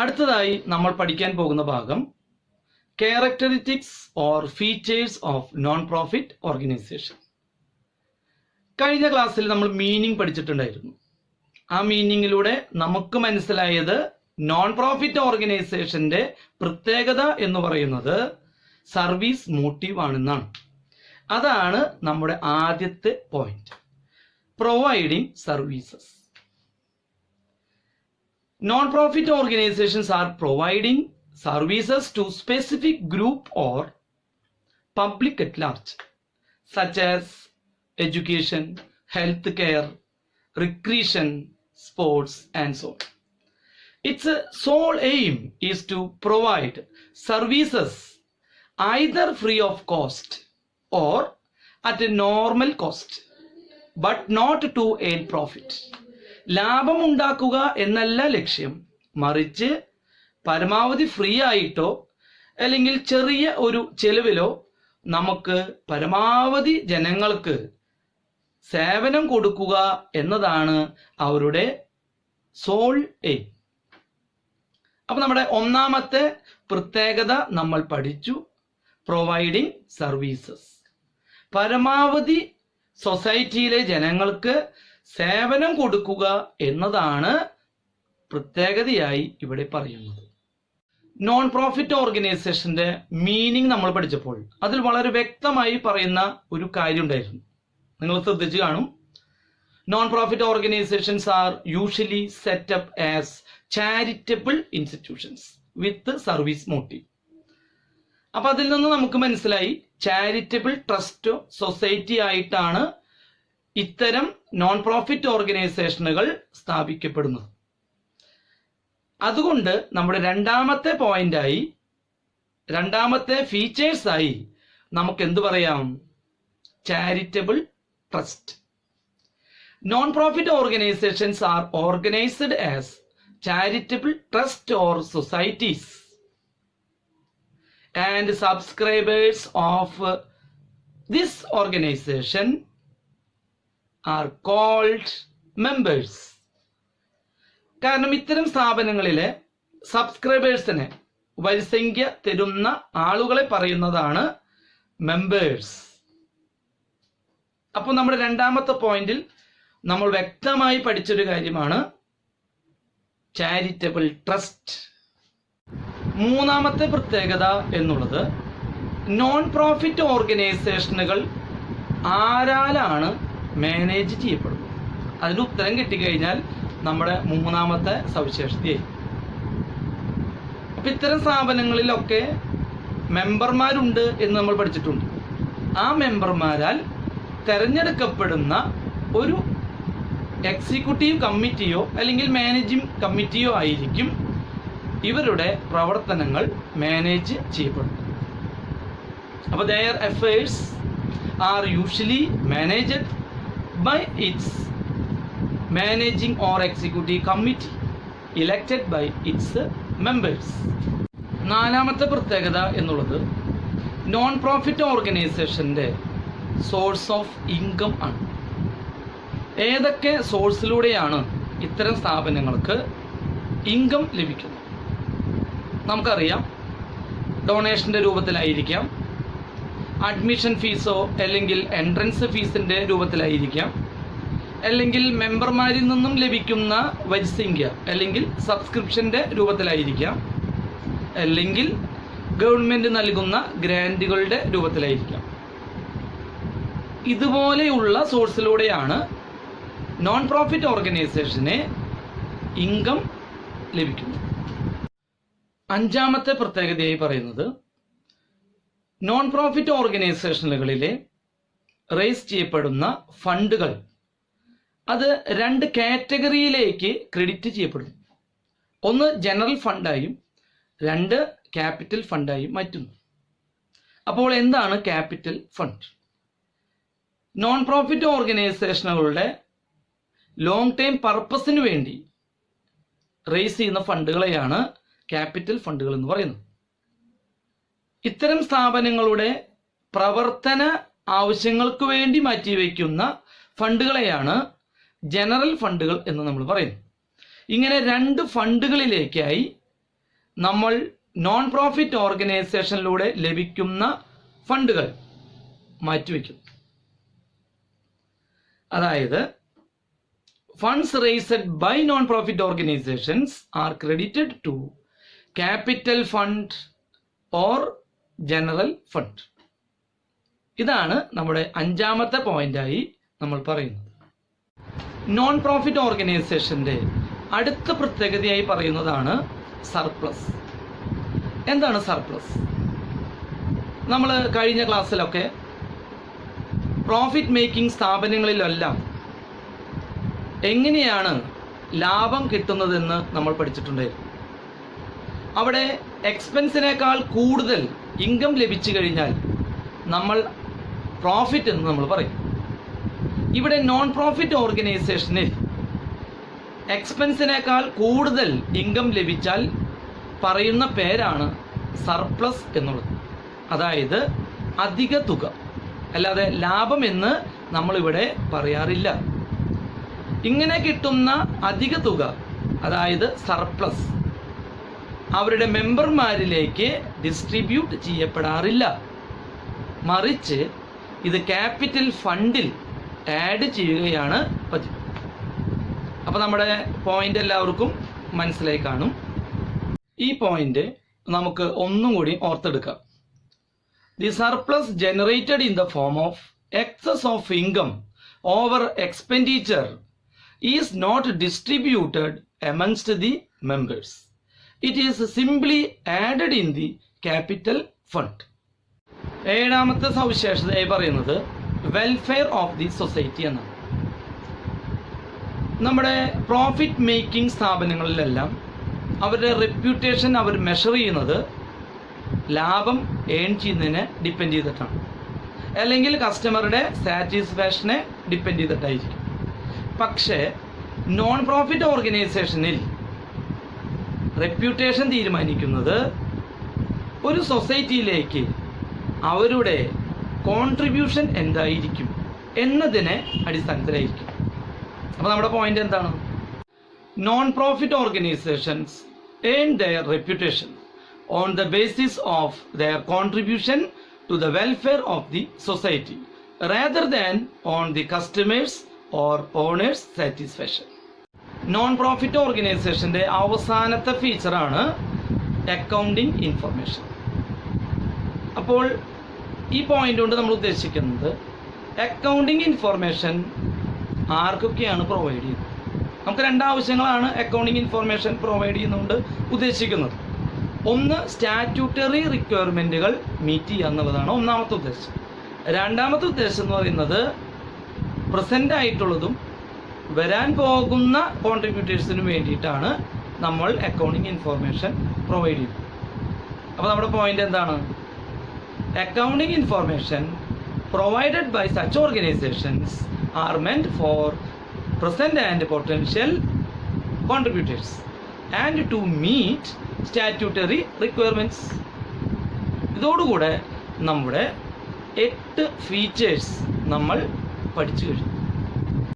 അടുത്തതായി നമ്മൾ പഠിക്കാൻ പോകുന്ന ഭാഗം characteristics or features of non profit organisation. കഴിഞ്ഞ ക്ലാസ്സിൽ നമ്മൾ മീനിങ് പഠിച്ചിട്ടുണ്ടായിരുന്നു. ആ മീനിങ്ങിലൂടെ നമുക്ക് മനസ്സിലായത് നോൺ പ്രോഫിറ്റ് ഓർഗനൈസേഷന്റെ പ്രത്യേകത എന്ന് പറയുന്നത് സർവീസ് മോട്ടീവ് ആണെന്നാണ്. അതാണ് നമ്മുടെ ആദ്യത്തെ point, providing services. Non-profit organizations are providing services to specific group or public at large, such as education, healthcare, recreation, sports, and so on. Its sole aim is to provide services either free of cost or at a normal cost, but not to earn profit. ലാഭമുണ്ടാക്കുക എന്നല്ല ലക്ഷ്യം, മറിച്ച് പരമാവധി free ആയിട്ടോ അല്ലെങ്കിൽ ചെറിയ ഒരു ചെലവിലോ നമുക്ക് പരമാവധി ജനങ്ങൾക്ക് സേവനം കൊടുക്കുക എന്നതാണ് അവരുടെ സോൾ എയിം. അപ്പൊ നമ്മുടെ ഒന്നാമത്തെ പ്രത്യേകത നമ്മൾ പഠിച്ചു, പ്രൊവൈഡിങ് സർവീസസ്. പരമാവധി സൊസൈറ്റിയിലെ ജനങ്ങൾക്ക് സേവനം കൊടുക്കുക എന്നതാണ് പ്രത്യേകതയായി ഇവിടെ പറയുന്നത്. നോൺ പ്രോഫിറ്റ് ഓർഗനൈസേഷന്റെ മീനിങ് നമ്മൾ പഠിച്ചപ്പോൾ അതിൽ വളരെ വ്യക്തമായി പറയുന്ന ഒരു കാര്യം ഉണ്ടായിരുന്നു. നിങ്ങൾ ശ്രദ്ധിച്ചു കാണും. Non profit organizations are usually setup as charitable institutions with service motive. അപ്പൊ അതിൽ നിന്ന് നമുക്ക് മനസ്സിലായി ചാരിറ്റബിൾ ട്രസ്റ്റ് സൊസൈറ്റി ആയിട്ടാണ് ഇത്തരം നോൺ പ്രോഫിറ്റ് ഓർഗനൈസേഷനുകൾ സ്ഥാപിക്കപ്പെടുന്നത്. അതുകൊണ്ട് നമ്മുടെ രണ്ടാമത്തെ പോയിന്റായി, രണ്ടാമത്തെ ഫീച്ചേഴ്സായി നമുക്ക് എന്ത് പറയാം? Charitable trust. Non profit organizations are organised as charitable trust or societies and subscribers of this organisation are called members. കാരണം ഇത്തരം സ്ഥാപനങ്ങളിലെ സബ്സ്ക്രൈബേഴ്സിനെ, വരിസംഖ്യ തരുന്ന ആളുകളെ പറയുന്നതാണ് മെമ്പേഴ്സ്. അപ്പോൾ നമ്മുടെ രണ്ടാമത്തെ പോയിന്റിൽ നമ്മൾ വ്യക്തമായി പഠിച്ചൊരു കാര്യമാണ് ചാരിറ്റബിൾ ട്രസ്റ്റ്. മൂന്നാമത്തെ പ്രത്യേകത എന്നുള്ളത് നോൺ പ്രോഫിറ്റ് ഓർഗനൈസേഷനുകൾ ആരാലാണ് മാനേജ് ചെയ്യപ്പെടുന്നു. അതിന് ഉത്തരം കിട്ടിക്കഴിഞ്ഞാൽ നമ്മുടെ മൂന്നാമത്തെ സവിശേഷതയായി. അപ്പൊ ഇത്തരം സ്ഥാപനങ്ങളിലൊക്കെ മെമ്പർമാരുണ്ട് എന്ന് നമ്മൾ പഠിച്ചിട്ടുണ്ട്. ആ മെമ്പർമാരാൽ തെരഞ്ഞെടുക്കപ്പെടുന്ന ഒരു എക്സിക്യൂട്ടീവ് കമ്മിറ്റിയോ അല്ലെങ്കിൽ മാനേജിംഗ് കമ്മിറ്റിയോ ആയിരിക്കും ഇവരുടെ പ്രവർത്തനങ്ങൾ മാനേജ് ചെയ്യപ്പെടുന്നത്. അപ്പോൾ their affairs are usually managed by its managing or executive committee elected by its members. നാലാമത്തെ പ്രത്യേകത എന്നുള്ളത് നോൺ പ്രോഫിറ്റ് ഓർഗനൈസേഷന്റെ സോഴ്സ് ഓഫ് ഇൻകം ആണ്. ഏതൊക്കെ സോഴ്സിലൂടെയാണ് ഇത്തരം സ്ഥാപനങ്ങൾക്ക് ഇൻകം ലഭിക്കുന്നത്? നമുക്കറിയാം, ഡൊണേഷന്റെ രൂപത്തിലായിരിക്കാം, അഡ്മിഷൻ ഫീസോ അല്ലെങ്കിൽ എൻട്രൻസ് ഫീസിന്റെ രൂപത്തിലായിരിക്കാം, അല്ലെങ്കിൽ മെമ്പർമാരിൽ നിന്നും ലഭിക്കുന്ന വരിസംഖ്യ അല്ലെങ്കിൽ സബ്സ്ക്രിപ്ഷന്റെ രൂപത്തിലായിരിക്കാം, അല്ലെങ്കിൽ ഗവൺമെന്റ് നൽകുന്ന ഗ്രാൻറ്റുകളുടെ രൂപത്തിലായിരിക്കാം. ഇതുപോലെയുള്ള സോഴ്സിലൂടെയാണ് നോൺ പ്രോഫിറ്റ് ഓർഗനൈസേഷന് ഇൻകം ലഭിക്കുന്നത്. അഞ്ചാമത്തെ പ്രത്യേകതയായി പറയുന്നത് നോൺ പ്രോഫിറ്റ് ഓർഗനൈസേഷനുകളിലെ റേസ് ചെയ്യപ്പെടുന്ന ഫണ്ടുകൾ അത് രണ്ട് കാറ്റഗറിയിലേക്ക് ക്രെഡിറ്റ് ചെയ്യപ്പെടുന്നു. ഒന്ന് ജനറൽ ഫണ്ടായും രണ്ട് ക്യാപിറ്റൽ ഫണ്ടായും മാറ്റുന്നു. അപ്പോൾ എന്താണ് ക്യാപിറ്റൽ ഫണ്ട്? നോൺ പ്രോഫിറ്റ് ഓർഗനൈസേഷനുകളുടെ ലോങ് ടൈം പർപ്പസിന് വേണ്ടി റേസ് ചെയ്യുന്ന ഫണ്ടുകളെയാണ് ക്യാപിറ്റൽ ഫണ്ടുകൾ എന്ന് പറയുന്നത്. ഇത്തരം സ്ഥാപനങ്ങളുടെ പ്രവർത്തന ആവശ്യങ്ങൾക്ക് വേണ്ടി മാറ്റിവെക്കുന്ന ഫണ്ടുകളെയാണ് ജനറൽ ഫണ്ടുകൾ എന്ന് നമ്മൾ പറയുന്നു. ഇങ്ങനെ രണ്ട് ഫണ്ടുകളിലേക്കായി നമ്മൾ നോൺ പ്രോഫിറ്റ് ഓർഗനൈസേഷനിലൂടെ ലഭിക്കുന്ന ഫണ്ടുകൾ മാറ്റിവെക്കും. അതായത് funds raised by non profit organizations are credited to capital fund or general fund. ഇതാണ് നമ്മുടെ 5ാമത്തെ പോയിന്റായി നമ്മൾ പറയുന്നത്. നോൺ പ്രോഫിറ്റ് ഓർഗനൈസേഷന്റെ അടുത്ത പ്രത്യേകതയായി പറയുന്നതാണ് സർപ്ലസ്. എന്താണ് സർപ്ലസ്? നമ്മൾ കഴിഞ്ഞ ക്ലാസ്സിലൊക്കെ പ്രോഫിറ്റ് മേക്കിംഗ് സ്ഥാപനങ്ങളിലെല്ലാം എങ്ങനെയാണ് ലാഭം കിട്ടുന്നതെന്ന് നമ്മൾ പഠിച്ചിട്ടുണ്ടായിരുന്നു. അവിടെ എക്സ്പെൻസിനേക്കാൾ കൂടുതൽ ഇൻകം ലഭിച്ചു കഴിഞ്ഞാൽ നമ്മൾ പ്രോഫിറ്റ് എന്ന് നമ്മൾ പറയും. ഇവിടെ നോൺ പ്രോഫിറ്റ് ഓർഗനൈസേഷനിൽ എക്സ്പെൻസിനേക്കാൾ കൂടുതൽ ഇൻകം ലഭിച്ചാൽ പറയുന്ന പേരാണ് സർപ്ലസ് എന്നുള്ളത്. അതായത് അധിക തുക, അല്ലാതെ ലാഭം എന്ന് നമ്മളിവിടെ പറയാറില്ല. ഇങ്ങനെ കിട്ടുന്ന അധിക തുക, അതായത് സർപ്ലസ്, അവരുടെ മെമ്പർമാരിലേക്ക് ഡിസ്ട്രിബ്യൂട്ട് ചെയ്യപ്പെടാറില്ല. മറിച്ച് ഇത് ക്യാപിറ്റൽ ഫണ്ടിൽ ആഡ് ചെയ്യുകയാണ് പതിവ്. അപ്പോൾ നമ്മുടെ പോയിന്റ് എല്ലാവർക്കും മനസ്സിലായി കാണും. ഈ പോയിന്റ് നമുക്ക് ഒന്നും കൂടി ഓർത്തെടുക്കാം. The surplus generated in the form of excess of income over expenditure is not distributed amongst the members. It is simply added in the capital fund. 7ാമത്തെ സവിശേഷതയായി പറയുന്നത് വെൽഫെയർ ഓഫ് ദി സൊസൈറ്റി എന്നാണ്. നമ്മുടെ profit making സ്ഥാപനങ്ങളിലെല്ലാം അവരുടെ reputation അവർ measure ചെയ്യുന്നത് ലാഭം earn ചെയ്യുന്നതിനെ depend ചെയ്തിട്ടാണ്, അല്ലെങ്കിൽ കസ്റ്റമറുടെ സാറ്റിസ്ഫാക്ഷനെ ഡിപ്പെൻഡ് ചെയ്തിട്ടായിരിക്കും. പക്ഷേ നോൺ പ്രോഫിറ്റ് ഓർഗനൈസേഷനിൽ റെപ്യൂട്ടേഷൻ തീരുമാനിക്കുന്നത് ഒരു സൊസൈറ്റിയിലേക്ക് അവരുടെ കോൺട്രിബ്യൂഷൻ എന്തായിരിക്കും എന്നതിനെ അടിസ്ഥാനത്തിലായിരിക്കും. അപ്പോൾ നമ്മുടെ പോയിന്റ് എന്താണ്? Non profit organizations earn their reputation on the basis of their contribution to the welfare of the society rather than on the customers or owners satisfaction. Non-profit organizationന്റെ അവസാനത്തെ ഫീച്ചറാണ് അക്കൗണ്ടിംഗ് ഇൻഫർമേഷൻ. അപ്പോൾ ഈ point കൊണ്ട് നമ്മൾ ഉദ്ദേശിക്കുന്നത് accounting information ആർക്കൊക്കെയാണ് provide ചെയ്യുന്നത്. നമുക്ക് 2 ആവശ്യങ്ങളാണ് accounting information provide ചെയ്യുന്നതുകൊണ്ട് ഉദ്ദേശിക്കുന്നത്. ഒന്ന്, സ്റ്റാറ്റ്യൂട്ടറി റിക്വയർമെൻറ്റുകൾ മീറ്റ് ചെയ്യുക എന്നുള്ളതാണ് ഒന്നാമത്തെ ഉദ്ദേശം. 2ാമത്തെ ഉദ്ദേശം എന്ന് പറയുന്നത് പ്രസൻ്റ് ആയിട്ടുള്ളതും വരാൻ പോകുന്ന കോൺട്രിബ്യൂട്ടേഴ്സിനും വേണ്ടിയിട്ടാണ് നമ്മൾ അക്കൗണ്ടിങ് ഇൻഫോർമേഷൻ പ്രൊവൈഡ് ചെയ്യുന്നത്. അപ്പോൾ നമ്മുടെ പോയിന്റ് എന്താണ്? Accounting information provided by such organisations are meant for present and potential contributors and to meet statutory requirements. ഇതോടുകൂടെ നമ്മുടെ 8 ഫീച്ചേഴ്സ് നമ്മൾ പഠിച്ചു കഴിഞ്ഞു.